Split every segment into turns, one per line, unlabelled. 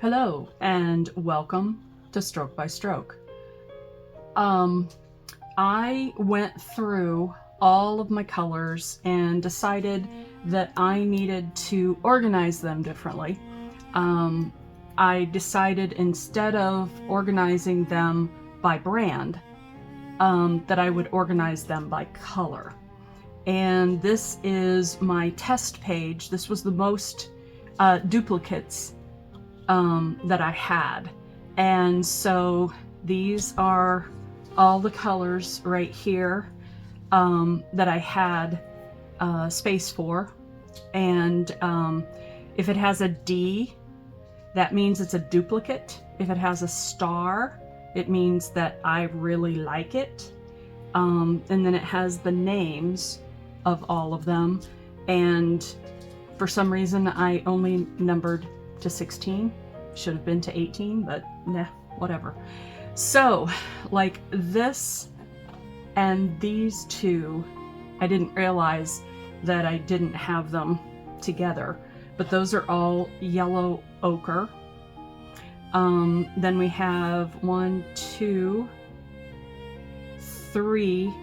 Hello and welcome to Stroke by Stroke. I went through all of my colors and decided that I needed to organize them differently. I decided instead of organizing them by brand, that I would organize them by color. And this is my test page. This was the most duplicates that I had. And so these are all the colors right here that I had space for. And if it has a D, that means it's a duplicate. If it has a star, it means that I really like it. And then it has the names of all of them. And for some reason, I only numbered to 16. Should have been to 18, but nah, whatever. So, like this and these two, I didn't realize that I didn't have them together, but those are all yellow ochre. Then we have 1, 2, 3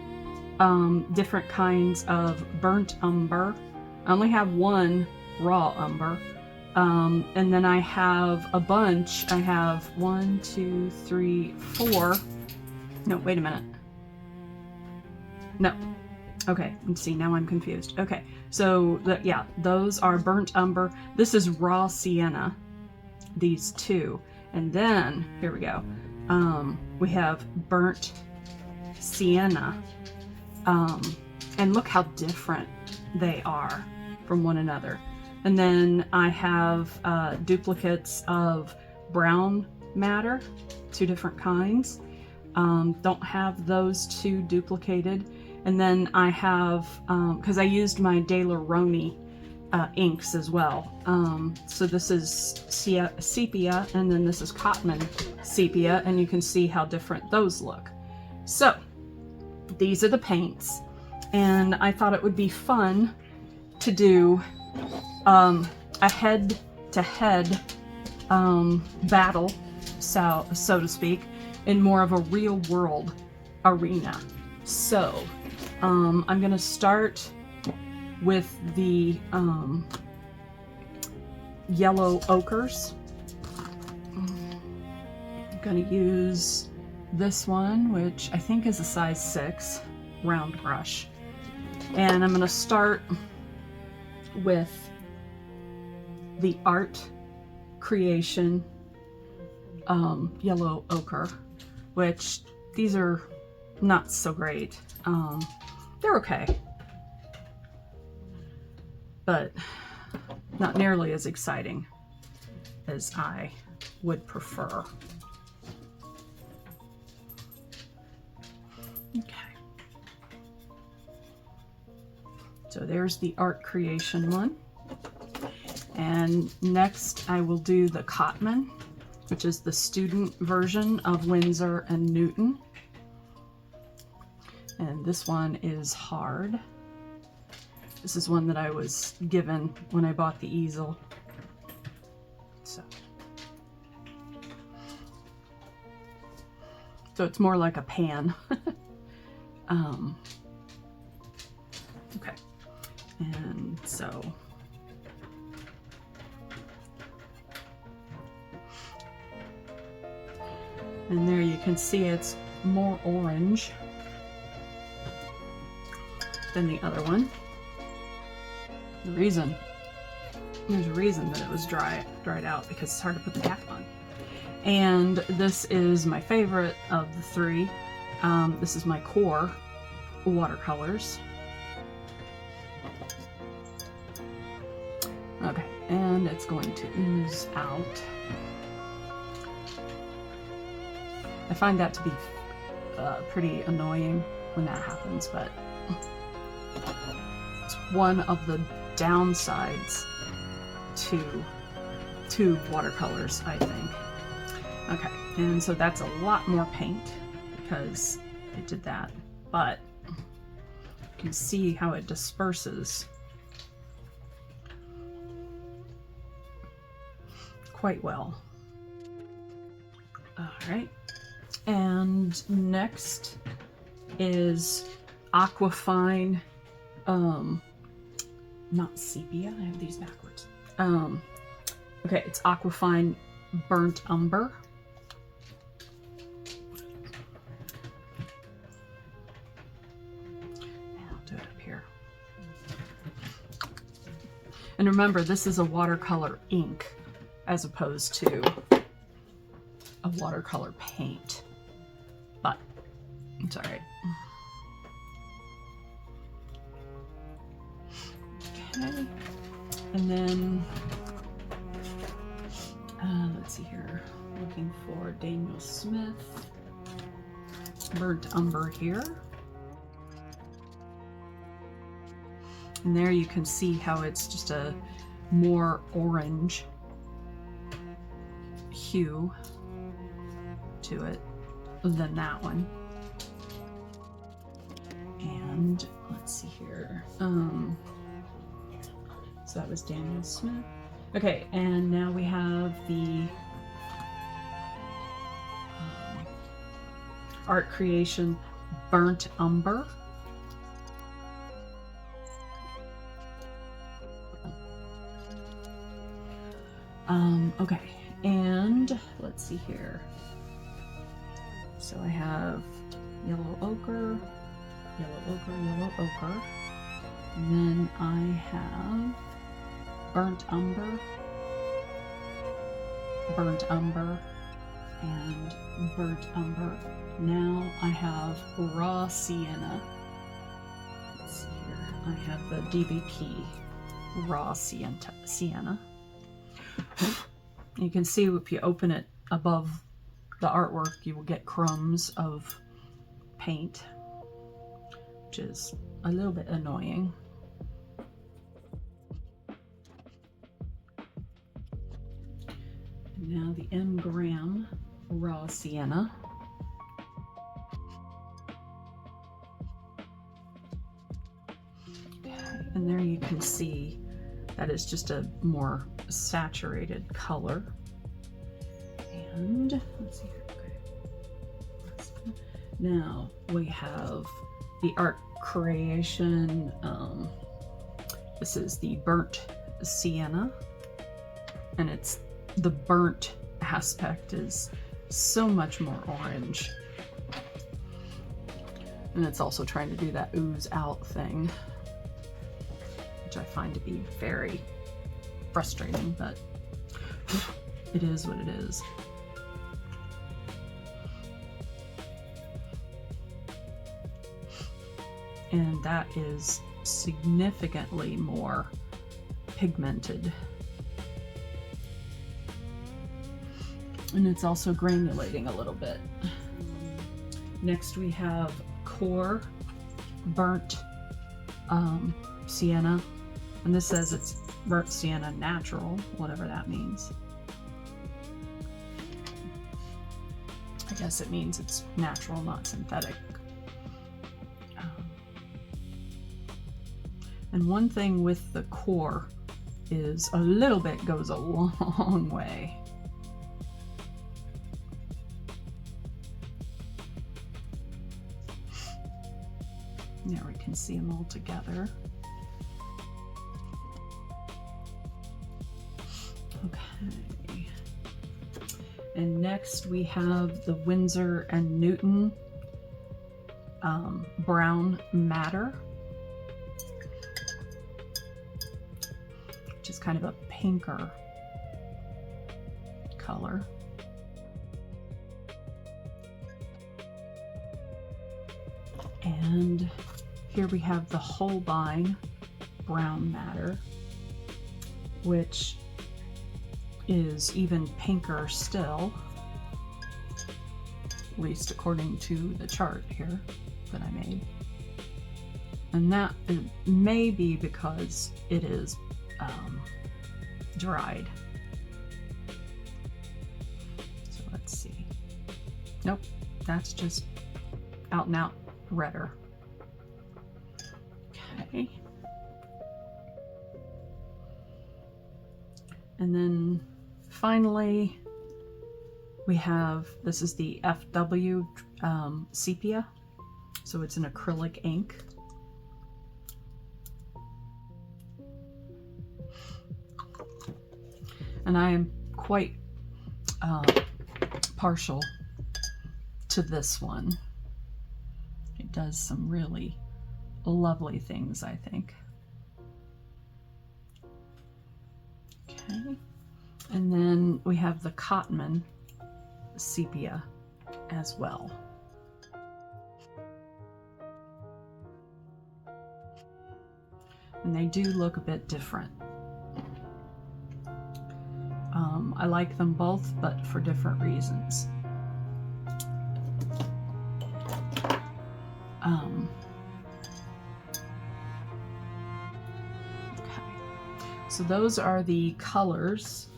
different kinds of burnt umber. I only have one raw umber. And then I have a bunch. I have 1, 2, 3, 4. No, wait a minute. No. Okay, let's see, now I'm confused. Okay, so yeah, those are burnt umber. This is raw sienna, these two. And then, here we go. We have burnt sienna. And look how different they are from one another. And then I have duplicates of brown madder, 2 different kinds. Don't have those 2 duplicated. And then I have, because I used my Daler-Rowney inks as well. So this is sepia, and then this is Cotman sepia, and you can see how different those look. So these are the paints, and I thought it would be fun to do a head-to-head battle, so to speak, in more of a real-world arena. So I'm going to start with the yellow ochres. I'm going to use this one, which I think is a size 6 round brush, and I'm going to start with the art creation yellow ochre, which these are not so great. They're okay, but not nearly as exciting as I would prefer. Okay. So there's the art creation one. And next I will do the Cotman, which is the student version of Winsor and Newton. And this one is hard. This is one that I was given when I bought the easel. So it's more like a pan. Okay. And so and there you can see it's more orange than the other one. There's a reason that it was dried out, because it's hard to put the cap on. And this is my favorite of the 3. This is my core watercolors. Okay, and it's going to ooze out. I find that to be pretty annoying when that happens, but it's one of the downsides to watercolors, I think. Okay, and so that's a lot more paint because it did that, but you can see how it disperses quite well. All right. And next is Aquafine, not sepia, I have these backwards. Okay, it's Aquafine Burnt Umber. And I'll do it up here. And remember, this is a watercolor ink as opposed to a watercolor paint, but it's all right. Okay, and then let's see here, looking for Daniel Smith Burnt Umber here. And there you can see how it's just a more orange hue to it than that one. And let's see here. So that was Daniel Smith. Okay, and now we have the Art Creation Burnt Umber. Okay, and let's see here. So I have yellow ochre, yellow ochre, yellow ochre. And then I have burnt umber, and burnt umber. Now I have raw sienna. Let's see here. I have the DBP raw sienna. You can see if you open it above the artwork, you will get crumbs of paint, which is a little bit annoying. And now the M. Graham raw sienna. Okay, and there you can see that is just a more saturated color. And let's see here. Okay. Now we have the Art Creation. This is the burnt sienna, and it's the burnt aspect is so much more orange, and it's also trying to do that ooze out thing, which I find to be very frustrating, but it is what it is. And that is significantly more pigmented. And it's also granulating a little bit. Next we have Core Burnt Sienna. And this says it's burnt sienna natural, whatever that means. I guess it means it's natural, not synthetic. And one thing with the core is a little bit goes a long way. There we can see them all together. Okay. And next we have the Winsor & Newton Brown Matter, which is kind of a pinker color. And here we have the Holbein Brown Matter, which is even pinker still, at least according to the chart here that I made. And that may be because it is dried. So let's see. Nope, that's just out and out redder. Okay. And then finally We have, this is the FW sepia, so it's an acrylic ink. And I am quite partial to this one. It does some really lovely things, I think. Okay, and then we have the Cotman sepia as well. And they do look a bit different. I like them both, but for different reasons. Okay, so those are the colors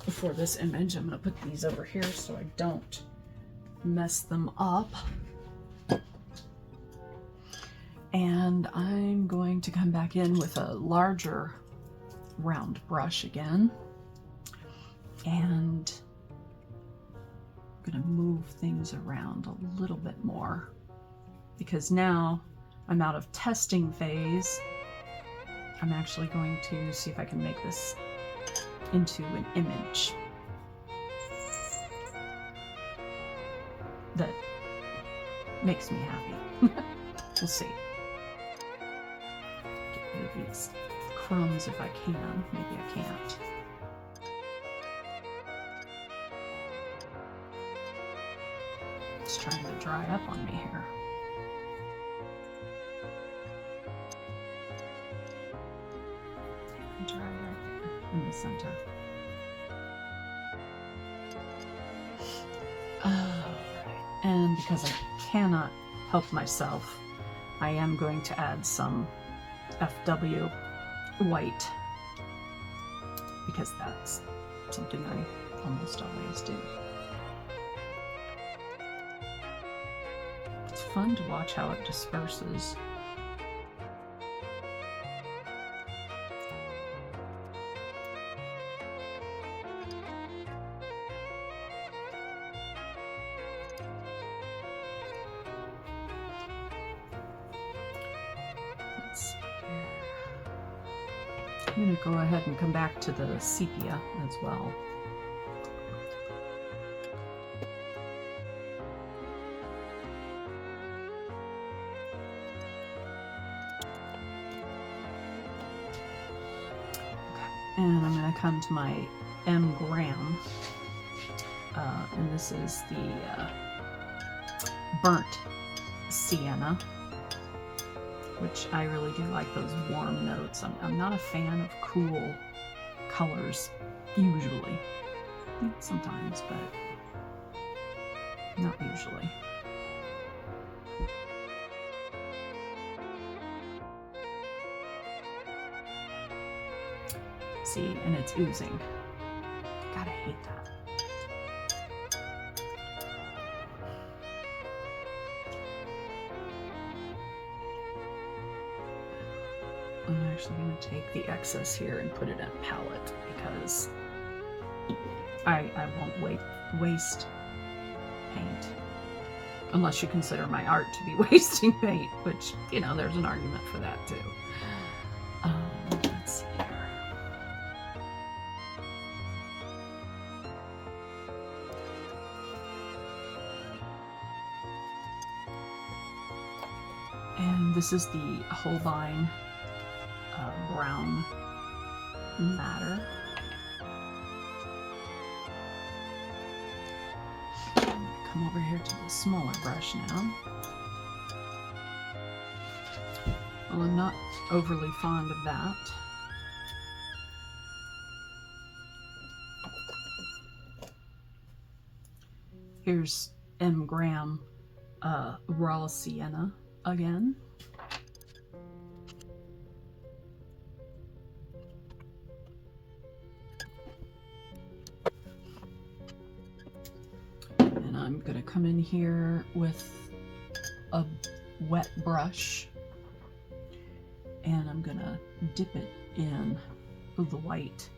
for this image. I'm going to put these over here so I don't mess them up. And I'm going to come back in with a larger round brush again. And I'm going to move things around a little bit more, because now I'm out of testing phase. I'm actually going to see if I can make this into an image that makes me happy. We'll see. Get rid of these crumbs if I can. Maybe I can't. It's trying to dry up on me here. Dry right there in the center. And because I cannot help myself, I am going to add some FW white, because that's something I almost always do. It's fun to watch how it disperses. I'm going to go ahead and come back to the sepia as well. Okay. And I'm going to come to my M Graham, and this is the burnt sienna, which I really do like those warm notes. I'm not a fan of cool colors, usually. Sometimes, but not usually. See, and it's oozing. God, I hate that. I'm actually going to take the excess here and put it in palette, because I won't waste paint. Unless you consider my art to be wasting paint, which, you know, there's an argument for that too. Let's see here. And this is the Holbein brown matter. Come over here to the smaller brush now. Well, I'm not overly fond of that. Here's M. Graham raw sienna again. I'm going to come in here with a wet brush, and I'm going to dip it in the white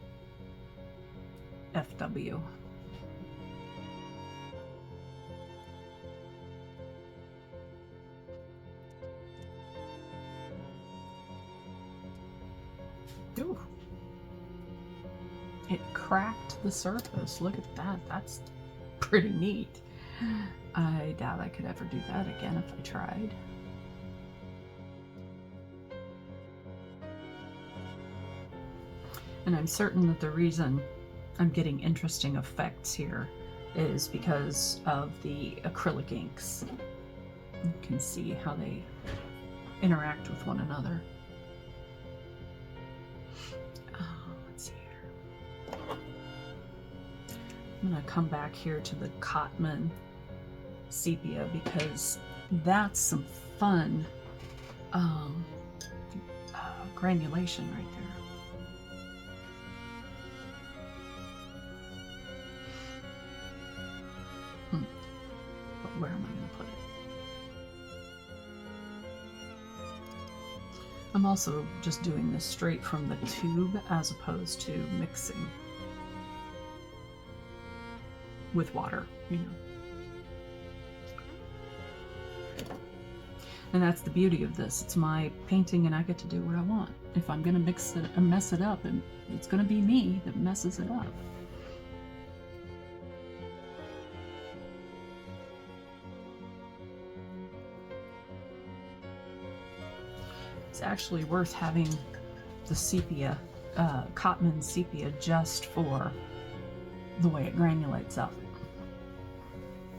FW. Ooh. It cracked the surface. Look at that. That's pretty neat. I doubt I could ever do that again if I tried. And I'm certain that the reason I'm getting interesting effects here is because of the acrylic inks. You can see how they interact with one another. Let's see here. I'm gonna come back here to the Cotman sepia because that's some fun granulation right there. But where am I going to put it? I'm also just doing this straight from the tube as opposed to mixing with water, you know. And that's the beauty of this. It's my painting and I get to do what I want. If I'm going to mix it and mess it up, and it's going to be me that messes it up. It's actually worth having the sepia, Cotman sepia, just for the way it granulates up,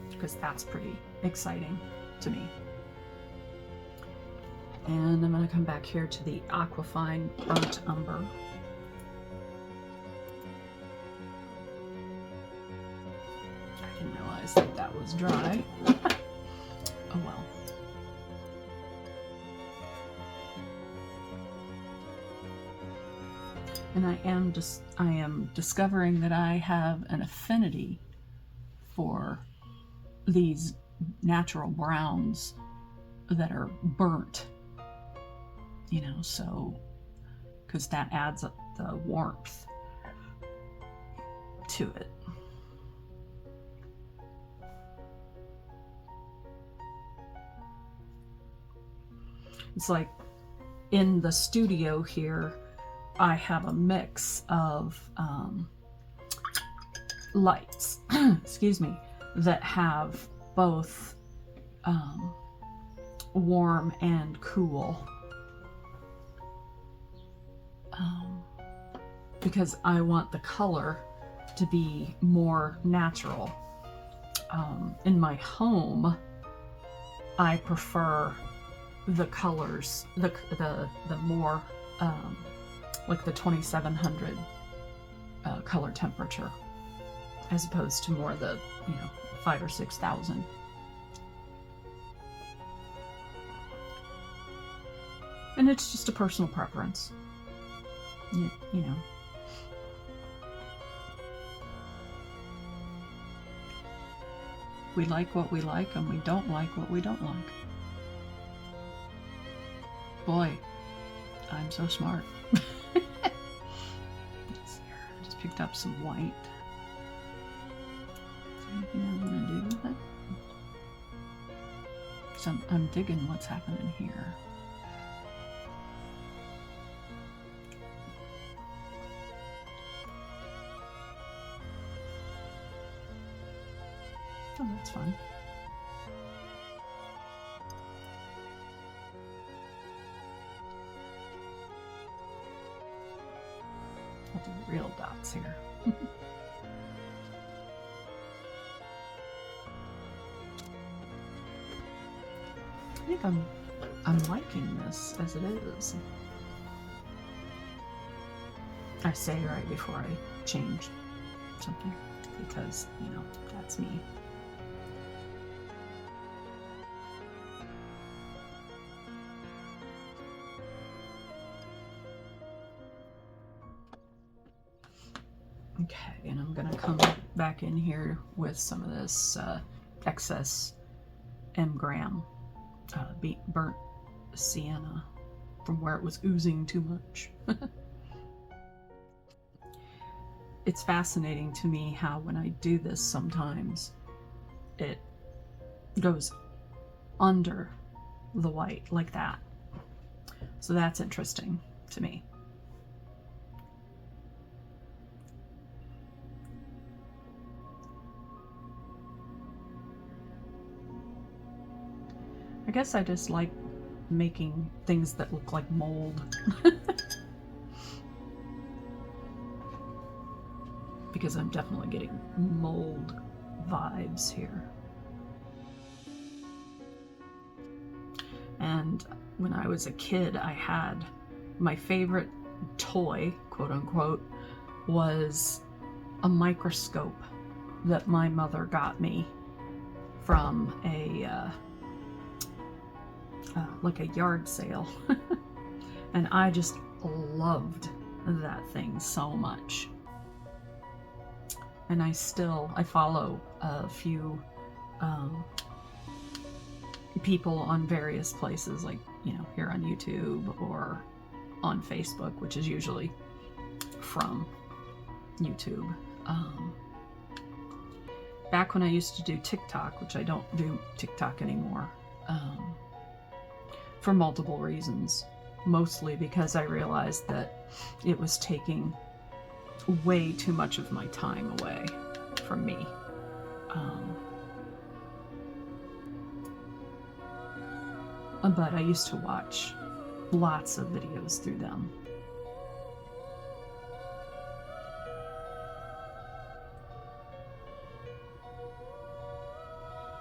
because that's pretty exciting to me. And I'm going to come back here to the Aquafine Burnt Umber. I didn't realize that that was dry. Oh well. And I am discovering that I have an affinity for these natural browns that are burnt, you know, so because that adds up the warmth to it. It's like in the studio here, I have a mix of lights, excuse me, that have both warm and cool, because I want the color to be more natural. In my home, I prefer the colors, the more like the 2700 color temperature, as opposed to more the, you know, 5,000 or 6,000. And it's just a personal preference, you know. We like what we like and we don't like what we don't like. Boy, I'm so smart. I just picked up some white. Is there anything I want to do with it? So I'm digging what's happening here. Oh, that's fun. I'll do real dots here. I think I'm liking this as it is. I say right before I change something, because, you know, that's me. Okay, and I'm gonna come back in here with some of this excess M-gram burnt sienna from where it was oozing too much. It's fascinating to me how when I do this sometimes it goes under the white like that. So that's interesting to me. I guess I just like making things that look like mold. Because I'm definitely getting mold vibes here. And when I was a kid, I had my favorite toy, quote unquote, was a microscope that my mother got me from like a yard sale. And I just loved that thing so much. And I follow a few people on various places, like, you know, here on YouTube or on Facebook, which is usually from YouTube. Back when I used to do TikTok, which I don't do TikTok anymore, for multiple reasons, mostly because I realized that it was taking way too much of my time away from me. But I used to watch lots of videos through them.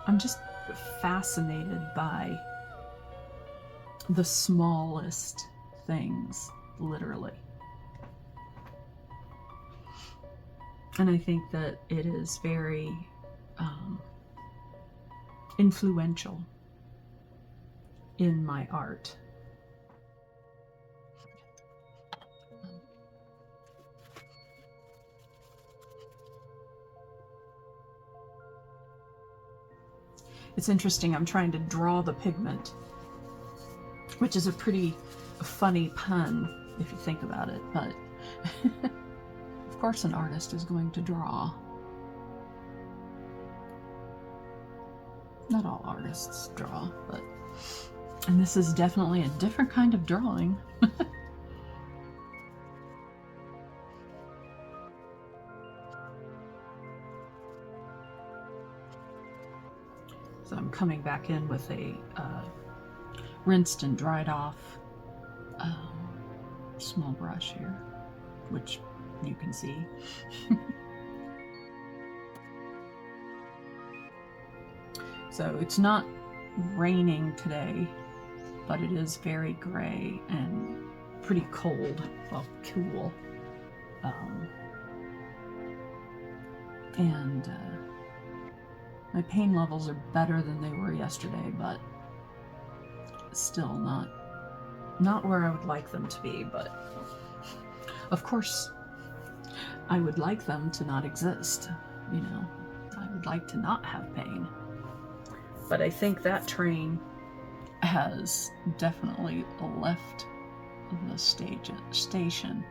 I'm just fascinated by the smallest things, literally. And I think that it is very influential in my art. It's interesting, I'm trying to draw the pigment, which is a pretty funny pun if you think about it, but of course an artist is going to draw. Not all artists draw, but... And this is definitely a different kind of drawing. So I'm coming back in with a rinsed and dried off small brush here, which you can see. So it's not raining today, but it is very gray and pretty cold, well, cool. And my pain levels are better than they were yesterday, but still not where I would like them to be. But of course, I would like them to not exist, you know. I would like to not have pain. But I think that train has definitely left the station.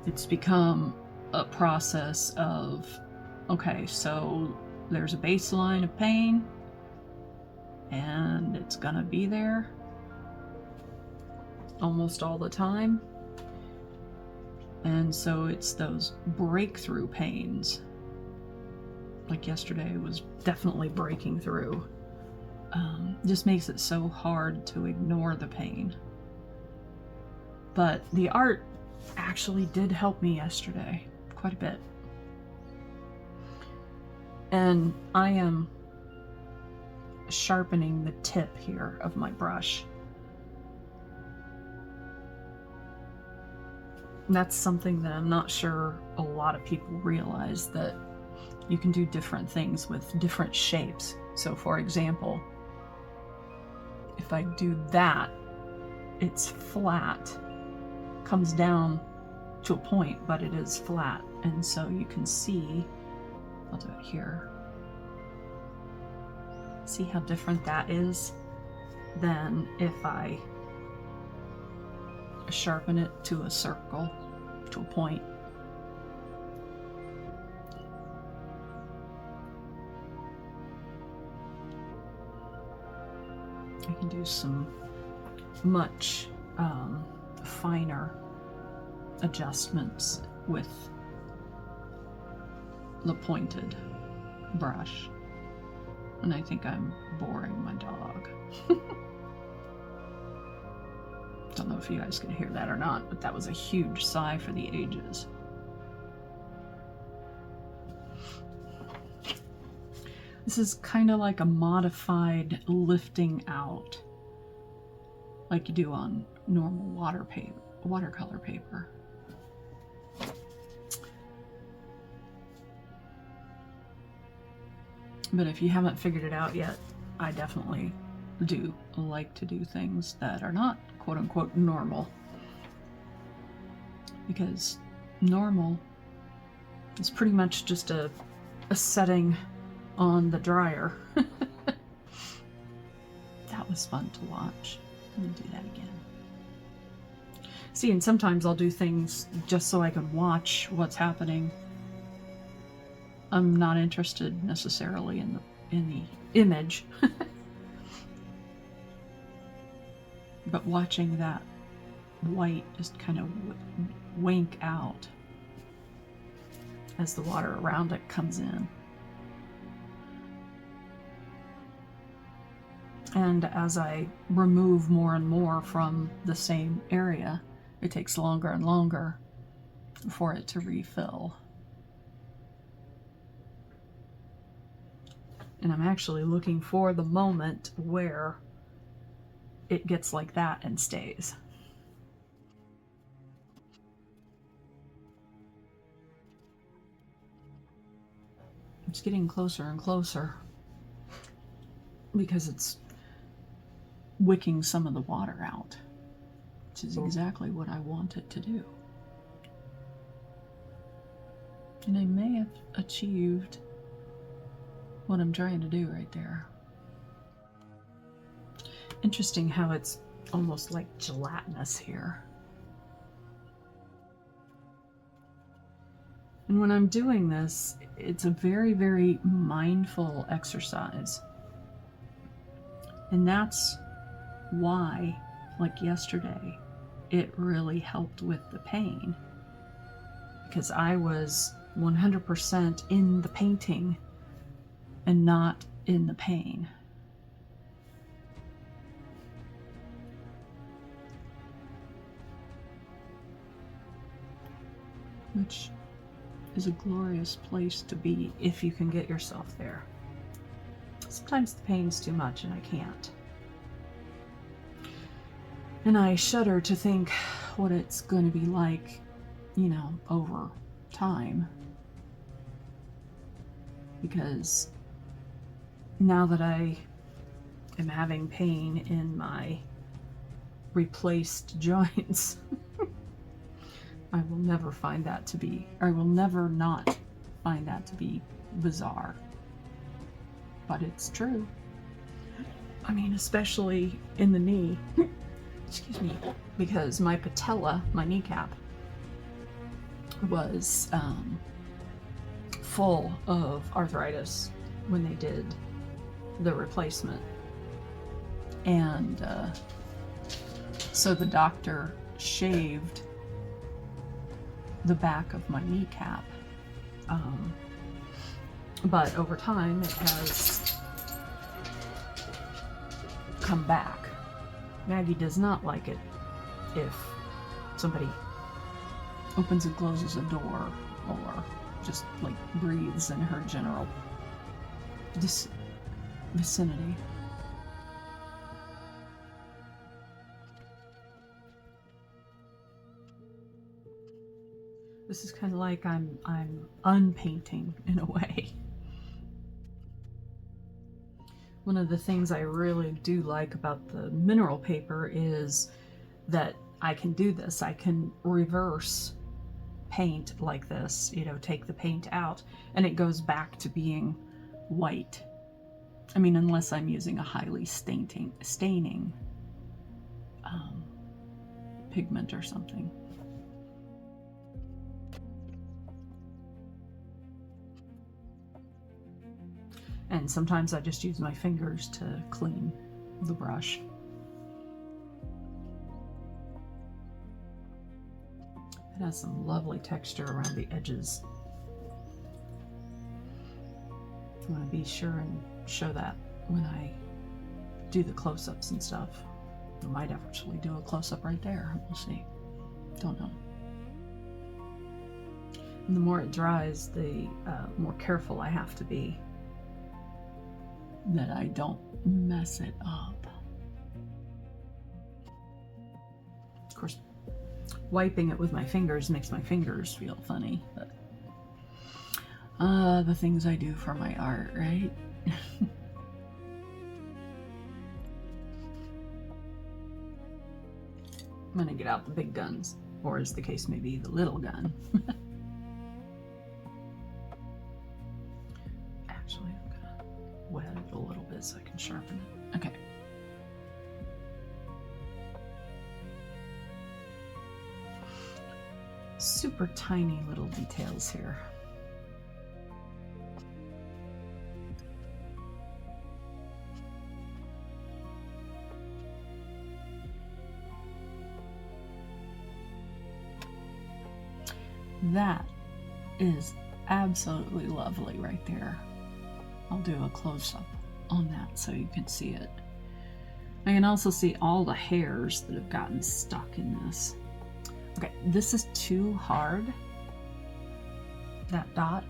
It's become a process of, okay, so there's a baseline of pain, and it's gonna be there almost all the time. And so it's those breakthrough pains. Like yesterday was definitely breaking through. Just makes it so hard to ignore the pain. But the art actually did help me yesterday quite a bit. And I am sharpening the tip here of my brush. That's something that I'm not sure a lot of people realize, that you can do different things with different shapes. So for example, if I do that, it's flat, comes down to a point, but it is flat. And so you can see, I'll do it here. See how different that is than if I sharpen it to a circle, to a point. I can do some much finer adjustments with the pointed brush. And I think I'm boring my dog. Don't know if you guys can hear that or not, but that was a huge sigh for the ages. This is kind of like a modified lifting out, like you do on normal watercolor paper. But if you haven't figured it out yet, I definitely do like to do things that are not quote-unquote normal. Because normal is pretty much just a setting on the dryer. That was fun to watch. I'm gonna do that again. See, and sometimes I'll do things just so I can watch what's happening. I'm not interested necessarily in the image. But watching that white just kind of wink out as the water around it comes in. And as I remove more and more from the same area, it takes longer and longer for it to refill. And I'm actually looking for the moment where it gets like that and stays. It's getting closer and closer because it's wicking some of the water out, which is exactly what I want it to do. And I may have achieved what I'm trying to do right there. Interesting how it's almost like gelatinous here. And when I'm doing this, it's a very, very mindful exercise. And that's why, like yesterday, it really helped with the pain. Because I was 100% in the painting and not in the pain. Which is a glorious place to be if you can get yourself there. Sometimes the pain's too much and I can't. And I shudder to think what it's going to be like, you know, over time. Because now that I am having pain in my replaced joints, I will never find that to be, or I will never not find that to be bizarre. But it's true. I mean, especially in the knee. Excuse me. Because my patella, my kneecap, was full of arthritis when they did the replacement. And so the doctor shaved the back of my kneecap. But over time it has come back. Maggie does not like it if somebody opens and closes a door or just like breathes in her general vicinity. This is kind of like I'm unpainting in a way. One of the things I really do like about the mineral paper is that I can do this. I can reverse paint like this, you know, take the paint out and it goes back to being white. I mean, unless I'm using a highly staining pigment or something. And sometimes I just use my fingers to clean the brush. It has some lovely texture around the edges. I'm going to be sure and show that when I do the close-ups and stuff. I might actually do a close-up right there. We'll see. Don't know. And the more it dries, the more careful I have to be that I don't mess it up. Of course, wiping it with my fingers makes my fingers feel funny, but the things I do for my art, right? I'm gonna get out the big guns, or as the case may be, the little gun. Actually, I'm gonna wet it a little bit so I can sharpen it. Okay. Super tiny little details here. That is absolutely lovely right there. I'll do a close-up on that so you can see it. I can also see all the hairs that have gotten stuck in this. Okay, this is too hard, that dot,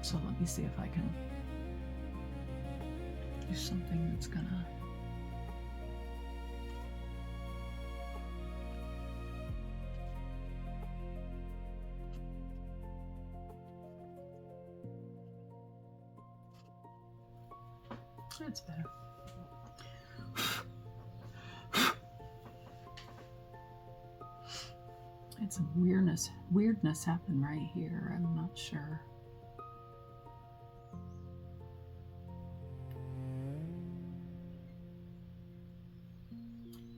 so let me see if I can do something that's gonna... That's better. It's some weirdness happened right here. I'm not sure.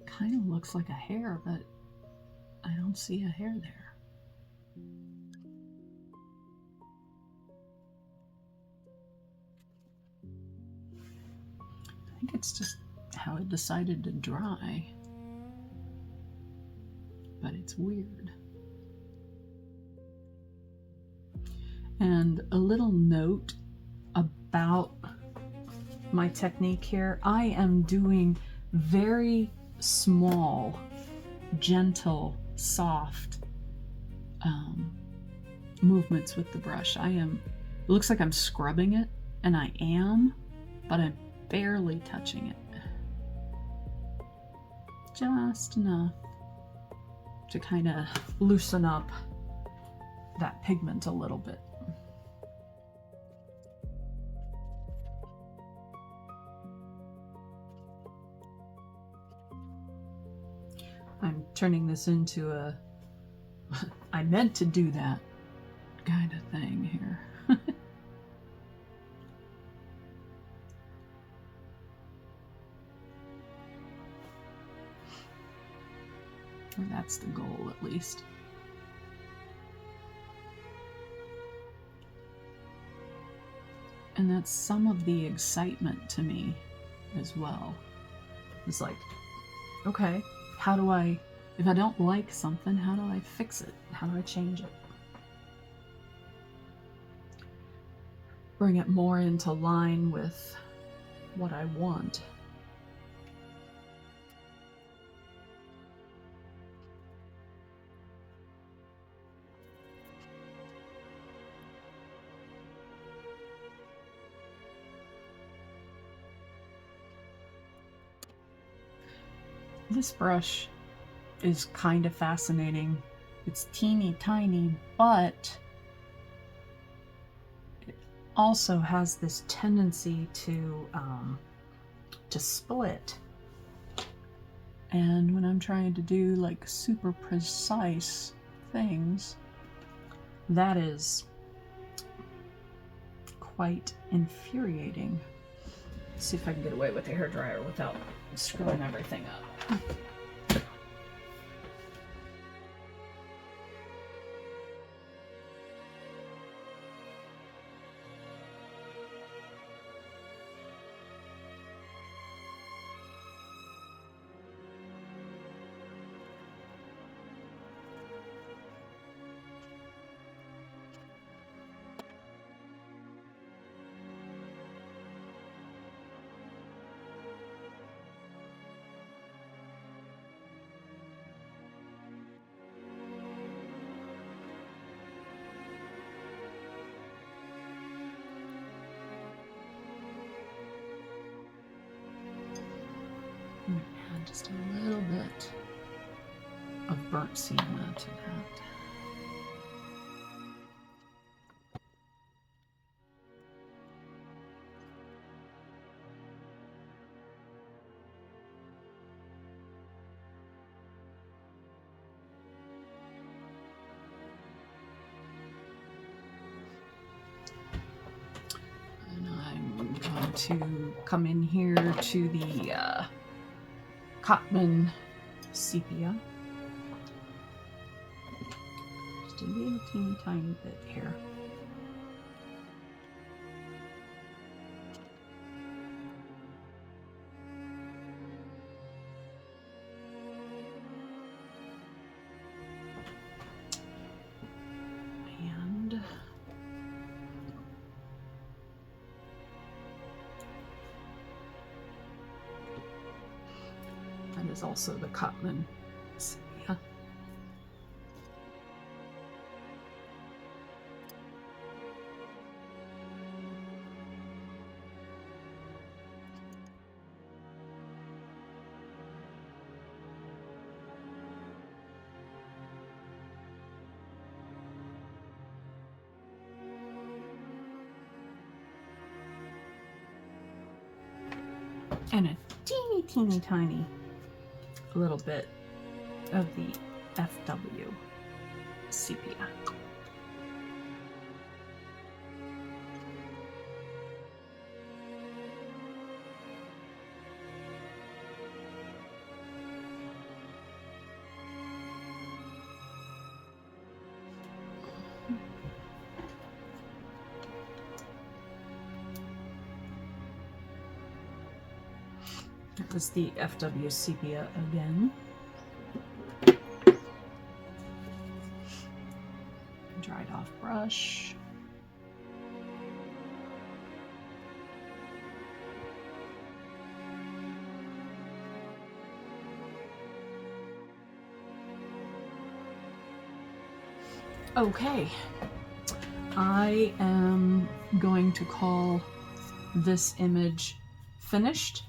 Kind of looks like a hair, but I don't see a hair there. I think it's just how it decided to dry. But it's weird. And a little note about my technique here. I am doing very small, gentle, soft movements with the brush. It looks like I'm scrubbing it, and I am, but I'm barely touching it. Just enough to kind of loosen up that pigment a little bit. I'm turning this into a I meant to do that kind of thing here. Or that's the goal, at least. And that's some of the excitement to me as well. It's like, okay, how do I, if I don't like something, how do I fix it? How do I change it? Bring it more into line with what I want. This brush is kind of fascinating. It's teeny tiny, but it also has this tendency to split. And when I'm trying to do like super precise things, that is quite infuriating. Let's see if I can get away with the hairdryer without screwing everything up. I'm going to add just a little bit of burnt sienna to that. To come in here to the Cotman sepia. Just a little teeny tiny bit here. That is also the Cotman sepia. And a teeny tiny little bit of the FW sepia. That was the FW sepia again. Dried off brush. Okay, I am going to call this image finished.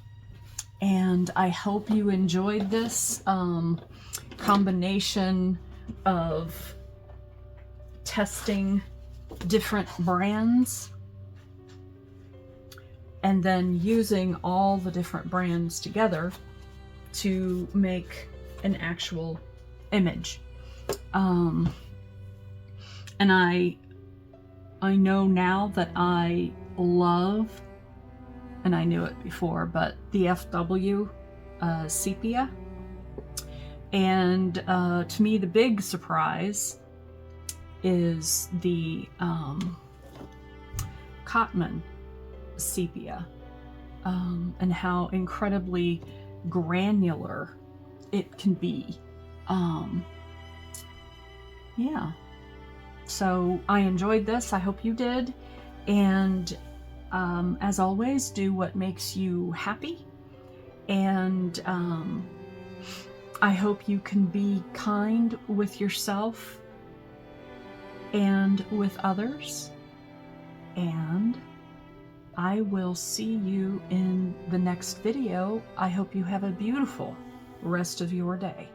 And I hope you enjoyed this combination of testing different brands and then using all the different brands together to make an actual image. And I know now that I love, and I knew it before, but the FW sepia. And to me, the big surprise is the Cotman sepia, and how incredibly granular it can be. Yeah. So I enjoyed this. I hope you did. And as always, do what makes you happy, and I hope you can be kind with yourself and with others, and I will see you in the next video. I hope you have a beautiful rest of your day.